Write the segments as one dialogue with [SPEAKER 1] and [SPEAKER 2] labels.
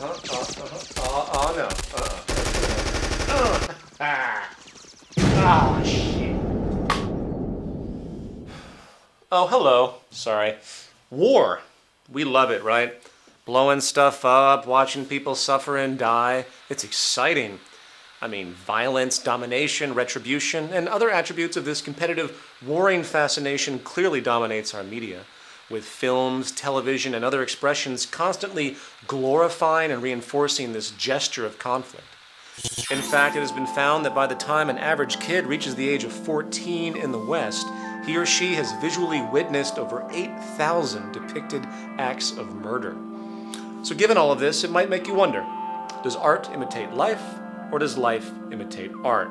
[SPEAKER 1] Oh, no. Ah, shit. Oh, hello. Sorry. War. We love it, right? Blowing stuff up, watching people suffer and die. It's exciting. I mean, violence, domination, retribution, and other attributes of this competitive, warring fascination clearly dominates our media, with films, television, and other expressions constantly glorifying and reinforcing this gesture of conflict. In fact, it has been found that by the time an average kid reaches the age of 14 in the West, he or she has visually witnessed over 8,000 depicted acts of murder. So given all of this, it might make you wonder, does art imitate life, or does life imitate art?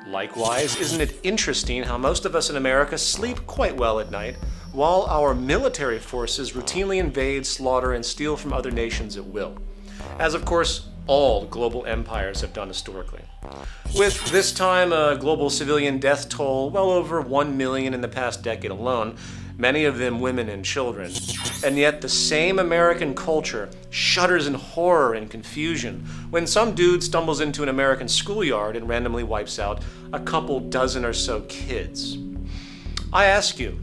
[SPEAKER 1] Likewise, isn't it interesting how most of us in America sleep quite well at night, while our military forces routinely invade, slaughter, and steal from other nations at will? As of course, all global empires have done historically. With this time a global civilian death toll well over 1 million in the past decade alone, many of them women and children. And yet the same American culture shudders in horror and confusion when some dude stumbles into an American schoolyard and randomly wipes out a couple dozen or so kids. I ask you,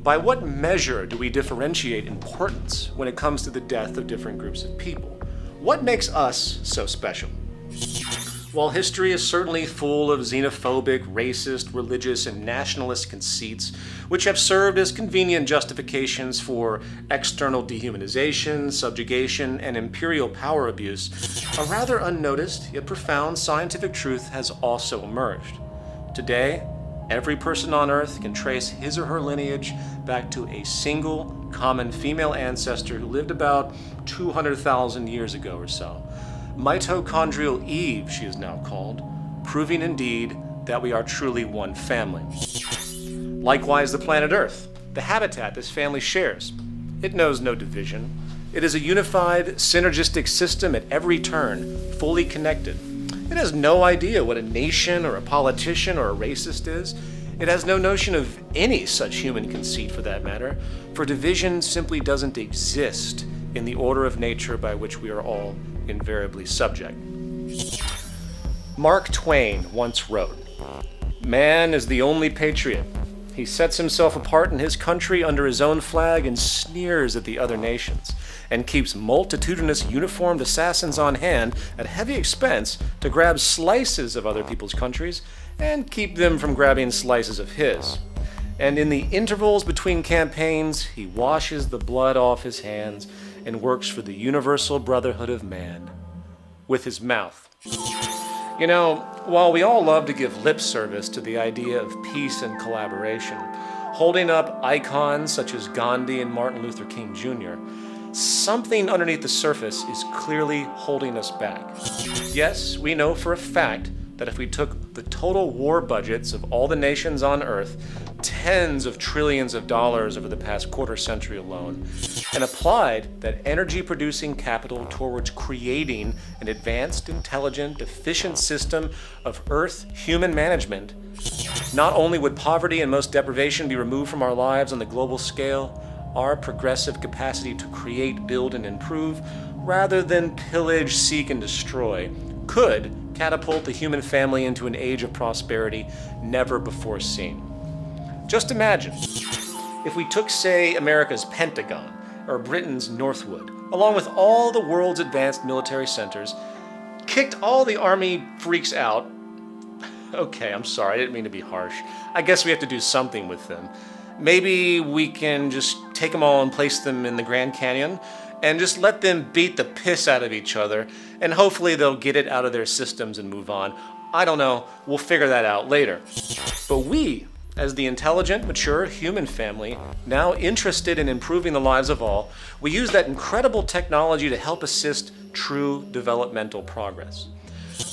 [SPEAKER 1] by what measure do we differentiate importance when it comes to the death of different groups of people? What makes us so special? While history is certainly full of xenophobic, racist, religious, and nationalist conceits, which have served as convenient justifications for external dehumanization, subjugation, and imperial power abuse, a rather unnoticed yet profound scientific truth has also emerged. Today, every person on Earth can trace his or her lineage back to a single, common female ancestor who lived about 200,000 years ago or so. Mitochondrial Eve, she is now called, proving indeed that we are truly one family. Likewise, the planet Earth, the habitat this family shares. It knows no division. It is a unified, synergistic system at every turn, fully connected. It has no idea what a nation or a politician or a racist is. It has no notion of any such human conceit for that matter, for division simply doesn't exist in the order of nature by which we are all invariably subject. Mark Twain once wrote, "Man is the only patriot. He sets himself apart in his country under his own flag and sneers at the other nations, and keeps multitudinous uniformed assassins on hand at heavy expense to grab slices of other people's countries and keep them from grabbing slices of his. And in the intervals between campaigns, he washes the blood off his hands and works for the universal brotherhood of man with his mouth." You know, while we all love to give lip service to the idea of peace and collaboration, holding up icons such as Gandhi and Martin Luther King Jr., something underneath the surface is clearly holding us back. Yes, we know for a fact that if we took the total war budgets of all the nations on Earth, tens of trillions of dollars over the past quarter century alone, and applied that energy-producing capital towards creating an advanced, intelligent, efficient system of Earth human management, not only would poverty and most deprivation be removed from our lives on the global scale, our progressive capacity to create, build, and improve, rather than pillage, seek, and destroy, could catapult the human family into an age of prosperity never before seen. Just imagine, if we took, say, America's Pentagon, or Britain's Northwood, along with all the world's advanced military centers, kicked all the army freaks out. Okay, I'm sorry, I didn't mean to be harsh. I guess we have to do something with them. Maybe we can just take them all and place them in the Grand Canyon and just let them beat the piss out of each other, and hopefully they'll get it out of their systems and move on. I don't know, we'll figure that out later. But we, as the intelligent, mature human family, now interested in improving the lives of all, we use that incredible technology to help assist true developmental progress.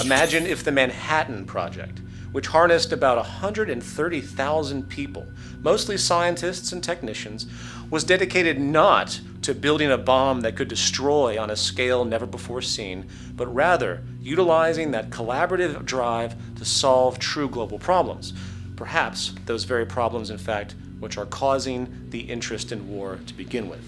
[SPEAKER 1] Imagine if the Manhattan Project, which harnessed about 130,000 people, mostly scientists and technicians, was dedicated not to building a bomb that could destroy on a scale never before seen, but rather utilizing that collaborative drive to solve true global problems. Perhaps those very problems, in fact, which are causing the interest in war to begin with.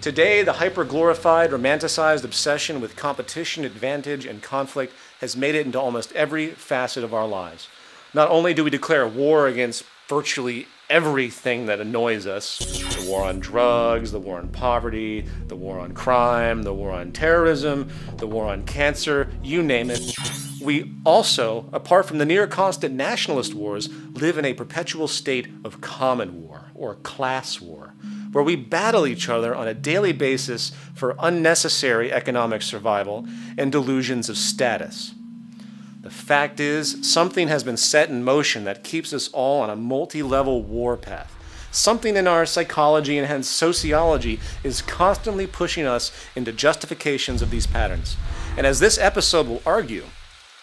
[SPEAKER 1] Today, the hyper-glorified, romanticized obsession with competition, advantage, and conflict has made it into almost every facet of our lives. Not only do we declare war against virtually everything that annoys us, the war on drugs, the war on poverty, the war on crime, the war on terrorism, the war on cancer, you name it, we also, apart from the near constant nationalist wars, live in a perpetual state of common war, or class war, where we battle each other on a daily basis for unnecessary economic survival and delusions of status. The fact is, something has been set in motion that keeps us all on a multi-level war path. Something in our psychology and hence sociology is constantly pushing us into justifications of these patterns. And as this episode will argue,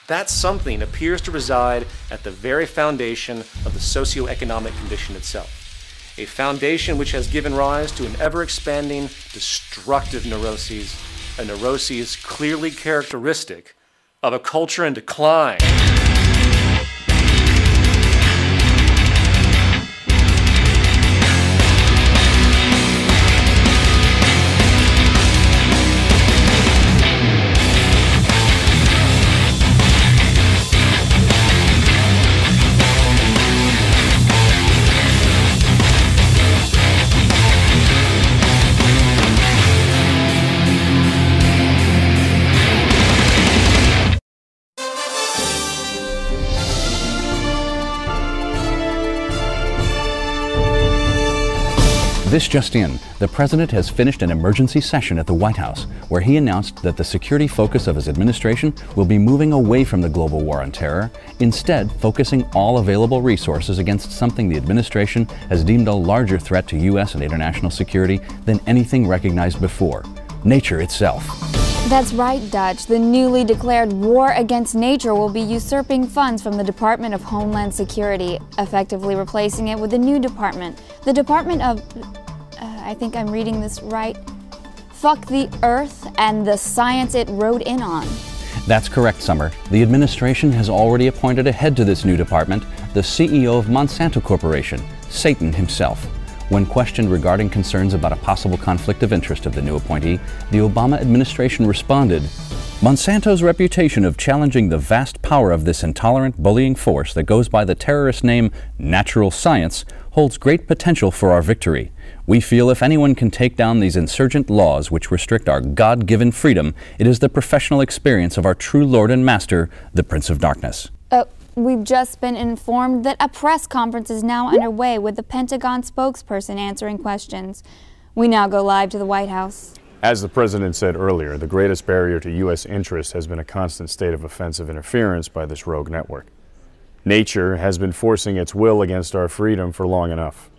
[SPEAKER 1] that something appears to reside at the very foundation of the socioeconomic condition itself. A foundation which has given rise to an ever-expanding, destructive neuroses, a neuroses clearly characteristic of a culture in decline.
[SPEAKER 2] This just in, the President has finished an emergency session at the White House, where he announced that the security focus of his administration will be moving away from the global war on terror, instead focusing all available resources against something the administration has deemed a larger threat to U.S. and international security than anything recognized before: nature itself.
[SPEAKER 3] That's right, Dutch. The newly declared war against nature will be usurping funds from the Department of Homeland Security, effectively replacing it with a new department. The Department of, I think I'm reading this right, Fuck the Earth and the Science it rode in on.
[SPEAKER 2] That's correct, Summer. The administration has already appointed a head to this new department, the CEO of Monsanto Corporation, Satan himself. When questioned regarding concerns about a possible conflict of interest of the new appointee, the Obama administration responded, "Monsanto's reputation of challenging the vast power of this intolerant, bullying force that goes by the terrorist name Natural Science holds great potential for our victory. We feel if anyone can take down these insurgent laws which restrict our God-given freedom, it is the professional experience of our true Lord and Master, the Prince of Darkness."
[SPEAKER 3] We've just been informed that a press conference is now underway with the Pentagon spokesperson answering questions. We now go live to the White House.
[SPEAKER 4] As the President said earlier, the greatest barrier to U.S. interest has been a constant state of offensive interference by this rogue network. Nature has been forcing its will against our freedom for long enough.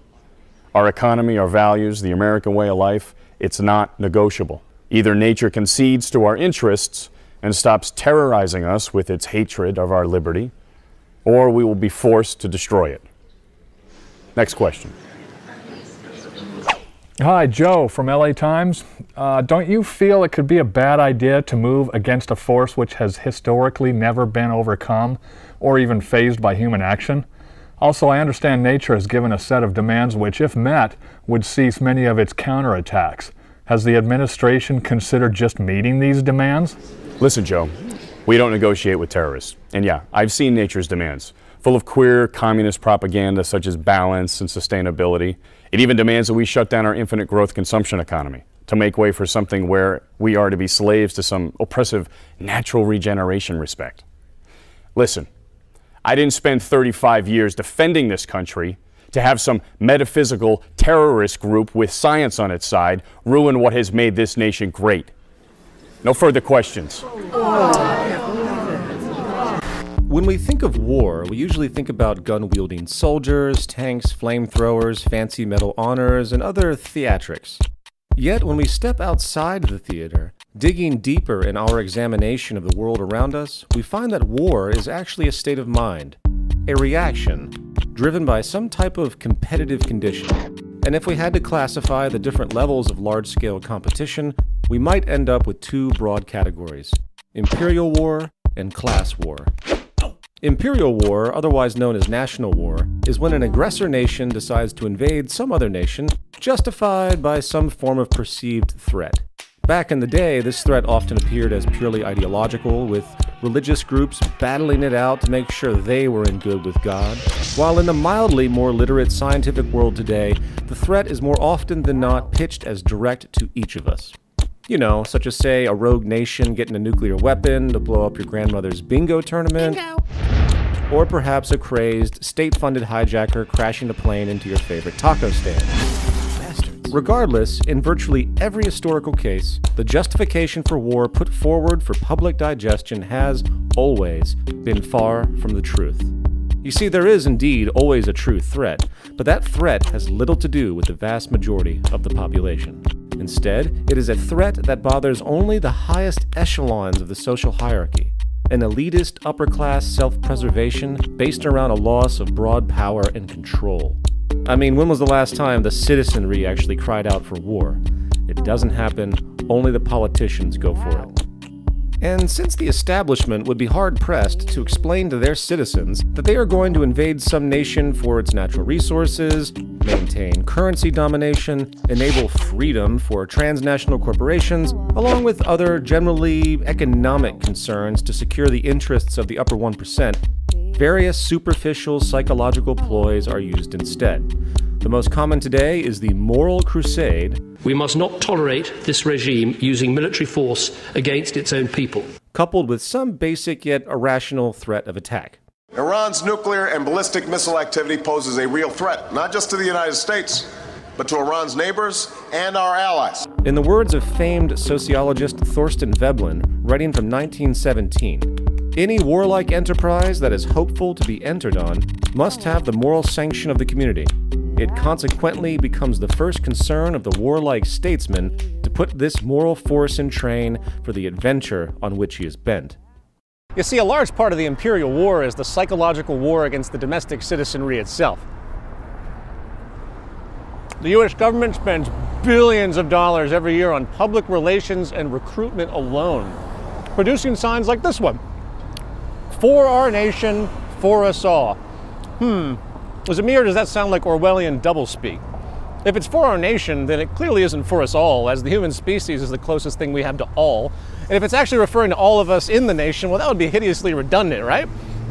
[SPEAKER 4] Our economy, our values, the American way of life, it's not negotiable. Either nature concedes to our interests and stops terrorizing us with its hatred of our liberty, or we will be forced to destroy it. Next question.
[SPEAKER 5] Hi, Joe from LA Times. Don't you feel it could be a bad idea to move against a force which has historically never been overcome or even phased by human action? Also, I understand nature has given a set of demands which, if met, would cease many of its counterattacks. Has the administration considered just meeting these demands?
[SPEAKER 4] Listen, Joe, we don't negotiate with terrorists. And yeah, I've seen nature's demands, full of queer communist propaganda such as balance and sustainability. It even demands that we shut down our infinite growth consumption economy to make way for something where we are to be slaves to some oppressive natural regeneration respect. Listen, I didn't spend 35 years defending this country to have some metaphysical terrorist group with science on its side ruin what has made this nation great. No further questions.
[SPEAKER 1] When we think of war, we usually think about gun-wielding soldiers, tanks, flamethrowers, fancy medal honors, and other theatrics. Yet, when we step outside the theater, digging deeper in our examination of the world around us, we find that war is actually a state of mind, a reaction, driven by some type of competitive condition. And if we had to classify the different levels of large-scale competition, we might end up with two broad categories: imperial war and class war. Imperial war, otherwise known as national war, is when an aggressor nation decides to invade some other nation justified by some form of perceived threat. Back in the day, this threat often appeared as purely ideological, with religious groups battling it out to make sure they were in good with God. While in the mildly more literate scientific world today, the threat is more often than not pitched as direct to each of us. You know, such as, say, a rogue nation getting a nuclear weapon to blow up your grandmother's bingo tournament. Bingo. Or perhaps a crazed, state-funded hijacker crashing a plane into your favorite taco stand. Regardless, in virtually every historical case, the justification for war put forward for public digestion has, always, been far from the truth. You see, there is indeed always a true threat, but that threat has little to do with the vast majority of the population. Instead, it is a threat that bothers only the highest echelons of the social hierarchy, an elitist upper-class self-preservation based around a loss of broad power and control. I mean, when was the last time the citizenry actually cried out for war? It doesn't happen, only the politicians go for it. And since the establishment would be hard-pressed to explain to their citizens that they are going to invade some nation for its natural resources, maintain currency domination, enable freedom for transnational corporations, along with other generally economic concerns to secure the interests of the upper 1%, various superficial psychological ploys are used instead. The most common today is the moral crusade.
[SPEAKER 6] We must not tolerate this regime using military force against its own people.
[SPEAKER 1] Coupled with some basic yet irrational threat of attack.
[SPEAKER 7] Iran's nuclear and ballistic missile activity poses a real threat, not just to the United States, but to Iran's neighbors and our allies.
[SPEAKER 1] In the words of famed sociologist Thorstein Veblen, writing from 1917, any warlike enterprise that is hopeful to be entered on must have the moral sanction of the community. It consequently becomes the first concern of the warlike statesman to put this moral force in train for the adventure on which he is bent.
[SPEAKER 8] You see, a large part of the imperial war is the psychological war against the domestic citizenry itself. The U.S. government spends billions of dollars every year on public relations and recruitment alone, producing signs like this one. For our nation, for us all. As a me, or does that sound like Orwellian doublespeak? If it's for our nation, then it clearly isn't for us all, as the human species is the closest thing we have to all. And if it's actually referring to all of us in the nation, well, that would be hideously redundant, right?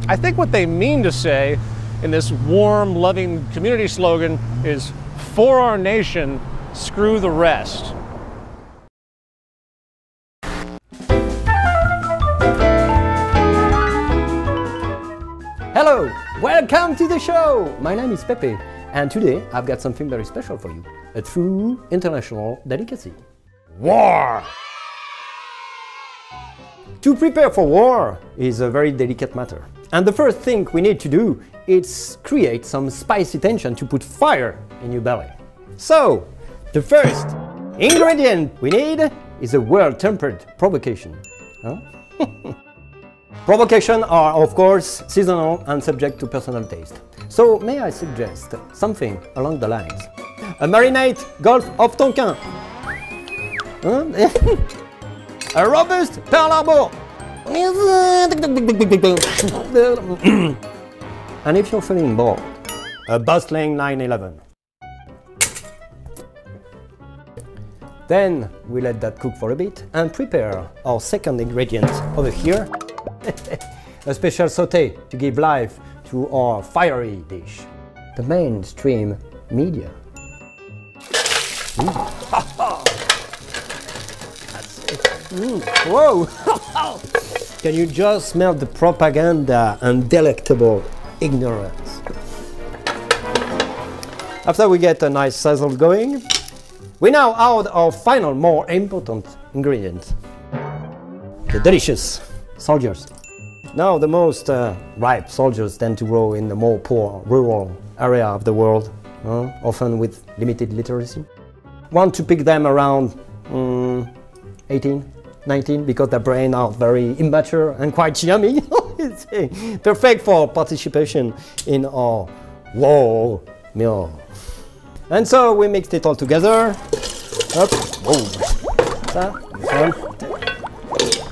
[SPEAKER 8] I think what they mean to say in this warm, loving community slogan is, for our nation, screw the rest.
[SPEAKER 9] Hello, welcome to the show! My name is Pepe, and today I've got something very special for you. A true international delicacy. War! To prepare for war is a very delicate matter. And the first thing we need to do is create some spicy tension to put fire in your belly. So, the first ingredient we need is a well-tempered provocation. Huh? Provocations are, of course, seasonal and subject to personal taste. So, may I suggest something along the lines? A marinade Gulf of Tonkin. A robust Pearl Harbor. And if you're feeling bored, a bustling 9/11. Then we let that cook for a bit and prepare our second ingredient over here. A special sauté to give life to our fiery dish. The mainstream media. That's it. Whoa! Can you just smell the propaganda and delectable ignorance? After we get a nice sizzle going, we now add our final, more important ingredient. The delicious soldiers. Now, the most ripe soldiers tend to grow in the more poor, rural area of the world, often with limited literacy. Want to pick them around 18, 19, because their brains are very immature and quite yummy. It's perfect for participation in our war meal. And so we mixed it all together. Up,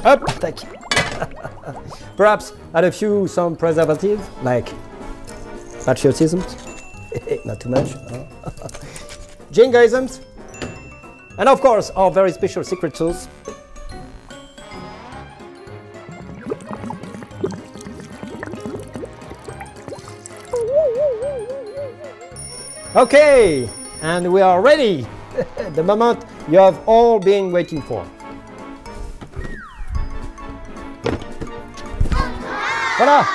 [SPEAKER 9] up, take it. Perhaps add some preservatives, like patriotism. Not too much. jingoisms, and of course our very special secret sauce. Okay, and we are ready. The moment you have all been waiting for. Voilà!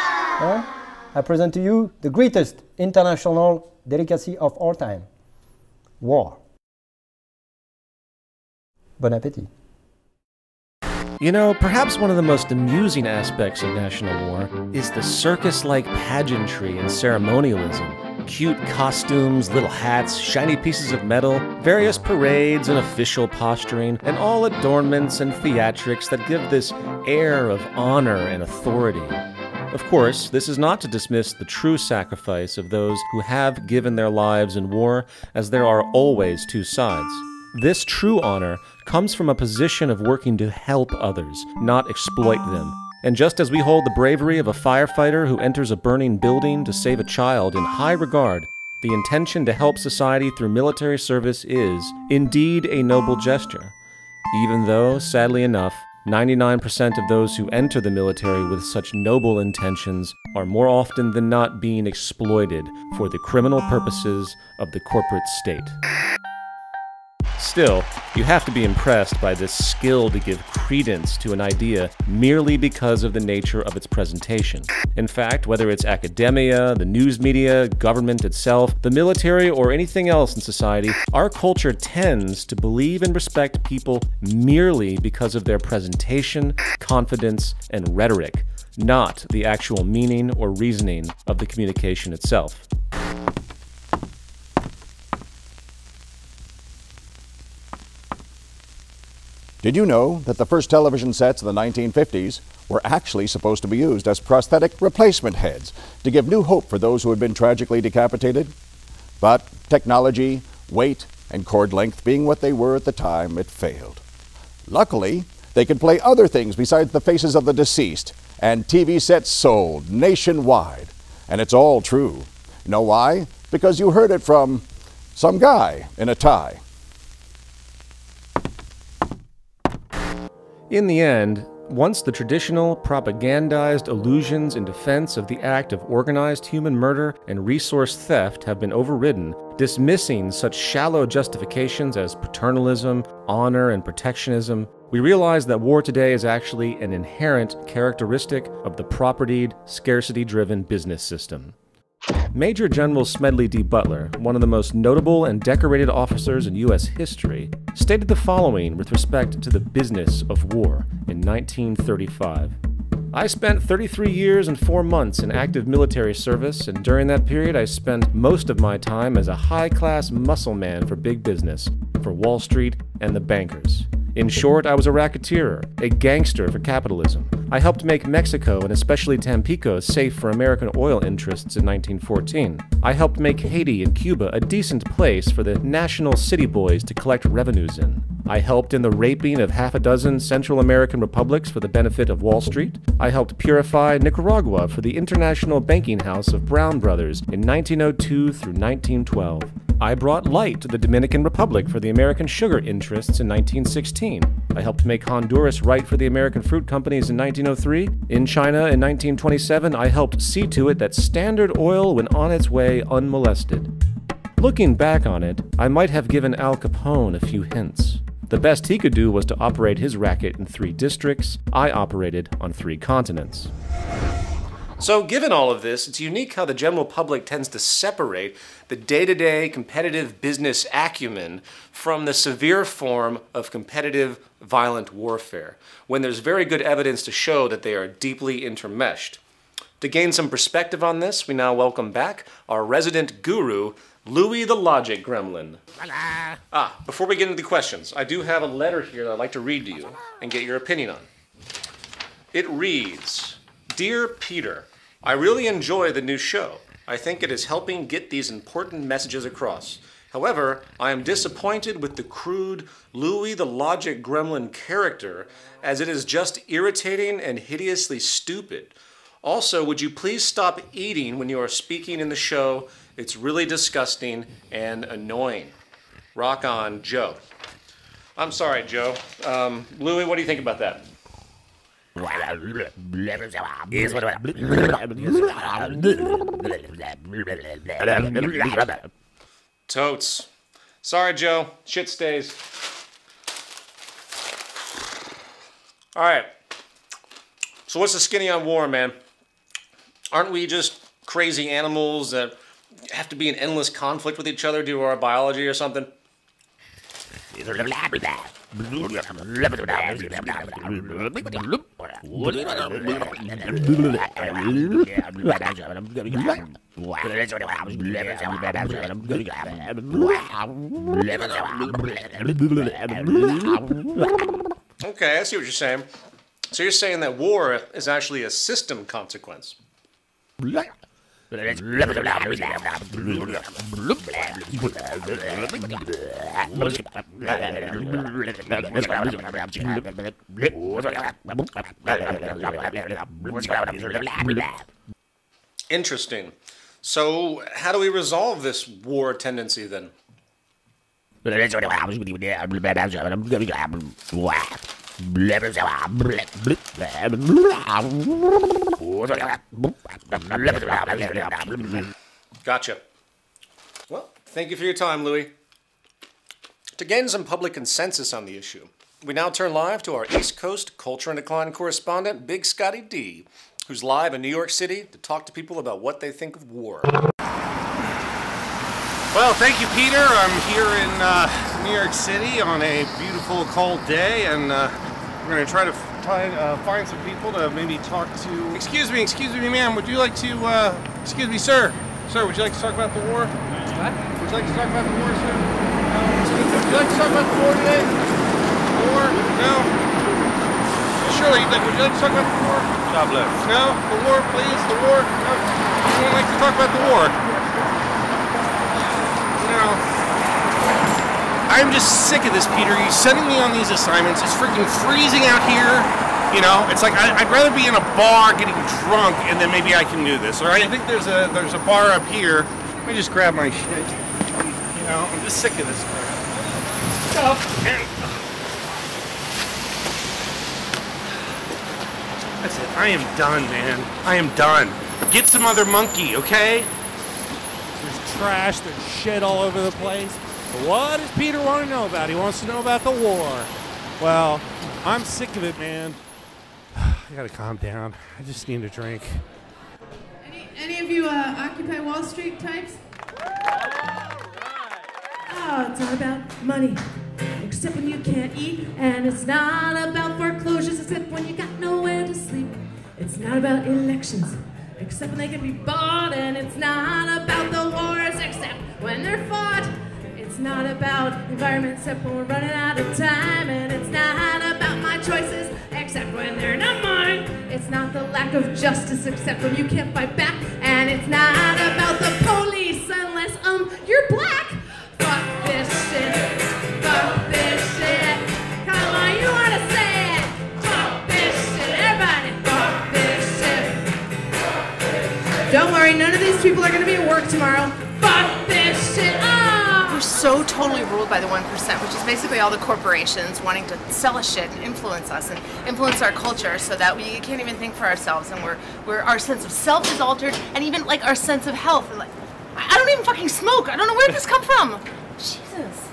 [SPEAKER 9] I present to you the greatest international delicacy of all time. War. Bon appétit.
[SPEAKER 1] You know, perhaps one of the most amusing aspects of national war is the circus-like pageantry and ceremonialism. Cute costumes, little hats, shiny pieces of metal, various parades and official posturing, and all adornments and theatrics that give this air of honor and authority. Of course, this is not to dismiss the true sacrifice of those who have given their lives in war, as there are always two sides. This true honor comes from a position of working to help others, not exploit them. And just as we hold the bravery of a firefighter who enters a burning building to save a child in high regard, the intention to help society through military service is, indeed, a noble gesture. Even though, sadly enough, 99% of those who enter the military with such noble intentions are more often than not being exploited for the criminal purposes of the corporate state. Still, you have to be impressed by this skill to give credence to an idea merely because of the nature of its presentation. In fact, whether it's academia, the news media, government itself, the military, or anything else in society, our culture tends to believe and respect people merely because of their presentation, confidence, and rhetoric, not the actual meaning or reasoning of the communication itself.
[SPEAKER 10] Did you know that the first television sets in the 1950s were actually supposed to be used as prosthetic replacement heads to give new hope for those who had been tragically decapitated? But technology, weight, and cord length being what they were at the time, it failed. Luckily, they could play other things besides the faces of the deceased, and TV sets sold nationwide. And it's all true. You know why? Because you heard it from some guy in a tie.
[SPEAKER 1] In the end, once the traditional, propagandized illusions in defense of the act of organized human murder and resource theft have been overridden, dismissing such shallow justifications as paternalism, honor, and protectionism, we realize that war today is actually an inherent characteristic of the propertied, scarcity-driven business system. Major General Smedley D. Butler, one of the most notable and decorated officers in U.S. history, stated the following with respect to the business of war in 1935. I spent 33 years and 4 months in active military service, and during that period I spent most of my time as a high-class muscle man for big business, for Wall Street and the bankers. In short, I was a racketeer, a gangster for capitalism. I helped make Mexico, and especially Tampico, safe for American oil interests in 1914. I helped make Haiti and Cuba a decent place for the national city boys to collect revenues in. I helped in the raping of half a dozen Central American republics for the benefit of Wall Street. I helped purify Nicaragua for the International Banking House of Brown Brothers in 1902 through 1912. I brought light to the Dominican Republic for the American sugar interests in 1916. I helped make Honduras right for the American fruit companies in 1903. In China in 1927, I helped see to it that Standard Oil went on its way unmolested. Looking back on it, I might have given Al Capone a few hints. The best he could do was to operate his racket in 3 districts. I operated on 3 continents. So given all of this, it's unique how the general public tends to separate the day-to-day competitive business acumen from the severe form of competitive violent warfare, when there's very good evidence to show that they are deeply intermeshed. To gain some perspective on this, we now welcome back our resident guru, Louis the Logic Gremlin. Voila. Before we get into the questions, I do have a letter here that I'd like to read to you and get your opinion on. It reads, Dear Peter, I really enjoy the new show. I think it is helping get these important messages across. However, I am disappointed with the crude Louis the Logic Gremlin character, as it is just irritating and hideously stupid. Also, would you please stop eating when you are speaking in the show? It's really disgusting and annoying. Rock on, Joe. I'm sorry, Joe. Louis, what do you think about that? Totes. Sorry, Joe. Shit stays. All right. So what's the skinny on war, man? Aren't we just crazy animals that have to be in endless conflict with each other due to our biology or something? Okay, I see what you're saying. So you're saying that war is actually a system consequence. Interesting. So how do we resolve this war tendency then? Gotcha. Well, thank you for your time, Louis. To gain some public consensus on the issue, we now turn live to our East Coast Culture and Decline correspondent, Big Scotty D, who's live in New York City to talk to people about what they think of war.
[SPEAKER 11] Well, thank you, Peter. I'm here in New York City on a beautiful, cold day, and we're going to try to find some people to maybe talk to. Excuse me, ma'am. Would you like to, excuse me, sir. Sir, would you like to talk about the war? What? Would you like to talk about the war, sir? Would you like to talk about the war today? The war? No? Surely, would you like to talk about the war? God bless. No? The war, please? The war? No? You wouldn't like to talk about the war? No. I'm just sick of this, Peter. You're sending me on these assignments. It's freaking freezing out here. You know, it's like I'd rather be in a bar getting drunk, and then maybe I can do this. All right? I think there's a bar up here. Let me just grab my shit. You know, I'm just sick of this stuff. That's it. I am done, man. I am done. Get some other monkey, okay?
[SPEAKER 12] There's trash, there's shit all over the place. But what does Peter want to know about? He wants to know about the war. Well, I'm sick of it, man. I gotta calm down. I just need a drink.
[SPEAKER 13] Any of you Occupy Wall Street types? Oh, it's not about money, except when you can't eat. And it's not about foreclosures, except when you got nowhere to sleep. It's not about elections, except when they can be bought. And it's not about the wars, except when they're fought. It's not about the environment, except when we're running out of time. And it's not about my choices, except when they're not mine. It's not the lack of justice, except when you can't fight back. And it's not about the police, unless you're black. Fuck this shit. Fuck this shit. Come on, you wanna say it? Fuck this shit. Everybody, fuck this shit. Don't worry, none of these people are gonna be at work tomorrow. Fuck this shit.
[SPEAKER 14] We're so totally ruled by the 1%, which is basically all the corporations wanting to sell us shit and influence us and influence our culture so that we can't even think for ourselves, and our sense of self is altered, and even like our sense of health. And like, I don't even fucking smoke. I don't know where this come from. Jesus.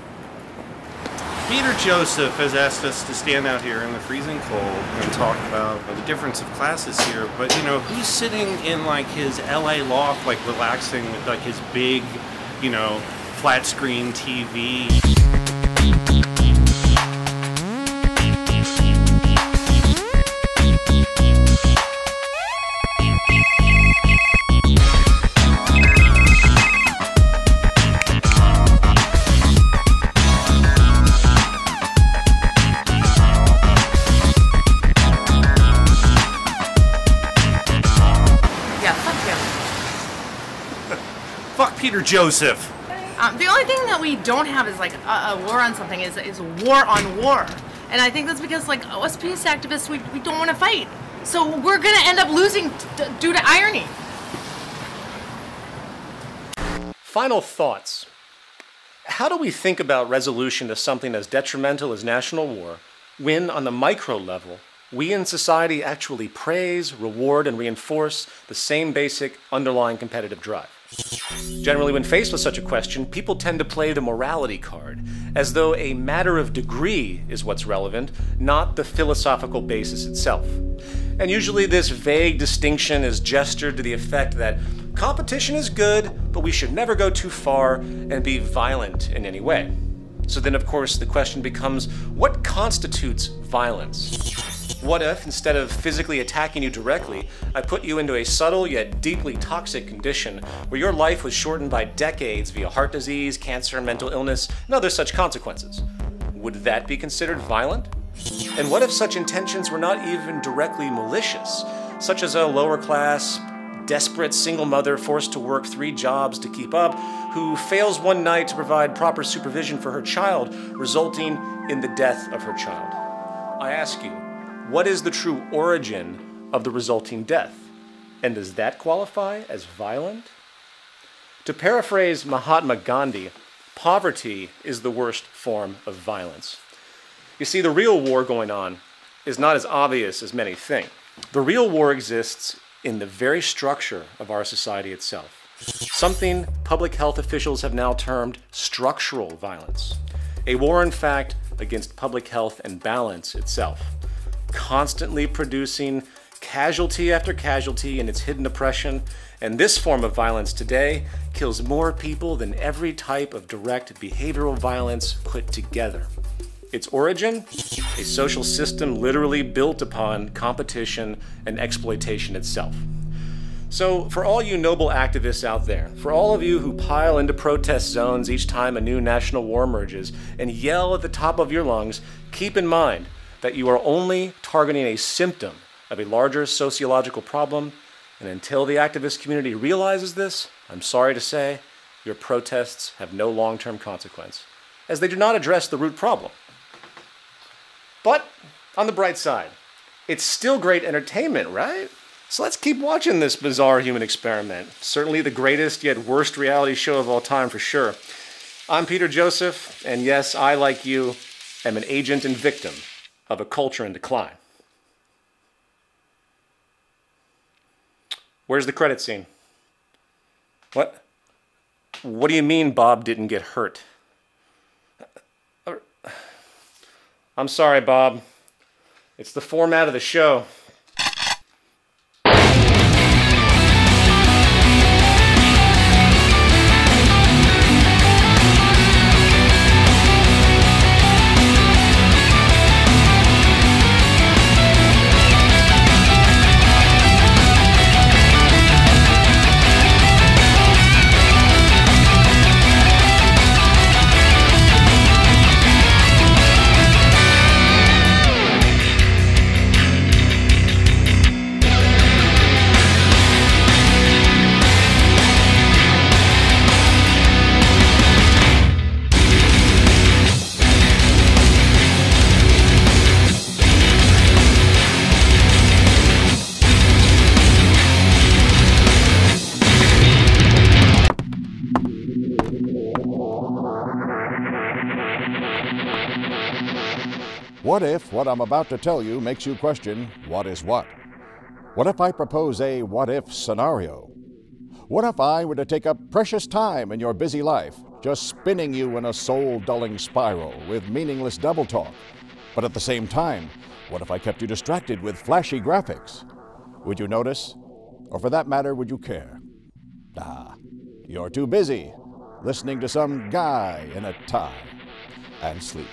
[SPEAKER 11] Peter Joseph has asked us to stand out here in the freezing cold and talk about the difference of classes here, but you know, who's sitting in like his LA loft, like relaxing with like his big, you know, flat screen TV.
[SPEAKER 14] Yeah, fuck him.
[SPEAKER 11] Fuck Peter Joseph.
[SPEAKER 14] The only thing that we don't have is like a war on something is war on war. And I think that's because like us peace activists, we don't want to fight. So we're going to end up losing due to irony.
[SPEAKER 1] Final thoughts. how do we think about resolution to something as detrimental as national war when, on the micro level, we in society actually praise, reward, and reinforce the same basic underlying competitive drive? Generally, when faced with such a question, people tend to play the morality card, as though a matter of degree is what's relevant, not the philosophical basis itself. And usually this vague distinction is gestured to the effect that competition is good, but we should never go too far and be violent in any way. So then, of course, the question becomes, what constitutes violence? What if, instead of physically attacking you directly, I put you into a subtle yet deeply toxic condition where your life was shortened by decades via heart disease, cancer, mental illness, and other such consequences? Would that be considered violent? And what if such intentions were not even directly malicious, such as a lower class, desperate single mother forced to work 3 jobs to keep up, who fails one night to provide proper supervision for her child, resulting in the death of her child? I ask you, what is the true origin of the resulting death? And does that qualify as violent? To paraphrase Mahatma Gandhi, poverty is the worst form of violence. You see, the real war going on is not as obvious as many think. The real war exists in the very structure of our society itself, something public health officials have now termed structural violence. A war, in fact, against public health and balance itself, constantly producing casualty after casualty in its hidden oppression, and this form of violence today kills more people than every type of direct behavioral violence put together. Its origin? A social system literally built upon competition and exploitation itself. So, for all you noble activists out there, for all of you who pile into protest zones each time a new national war emerges and yell at the top of your lungs, keep in mind that you are only targeting a symptom of a larger sociological problem, and until the activist community realizes this, I'm sorry to say, your protests have no long-term consequence, as they do not address the root problem. But, on the bright side, it's still great entertainment, right? So let's keep watching this bizarre human experiment. Certainly the greatest yet worst reality show of all time for sure. I'm Peter Joseph, and yes, I, like you, am an agent and victim of a culture in decline. Where's the credit scene? What? What do you mean Bob didn't get hurt? I'm sorry, Bob. It's the format of the show.
[SPEAKER 10] What if what I'm about to tell you makes you question what is what? What if I propose a what-if scenario? What if I were to take up precious time in your busy life, just spinning you in a soul-dulling spiral with meaningless double talk? But at the same time, what if I kept you distracted with flashy graphics? Would you notice? Or for that matter, would you care? Ah, you're too busy listening to some guy in a tie and sleep.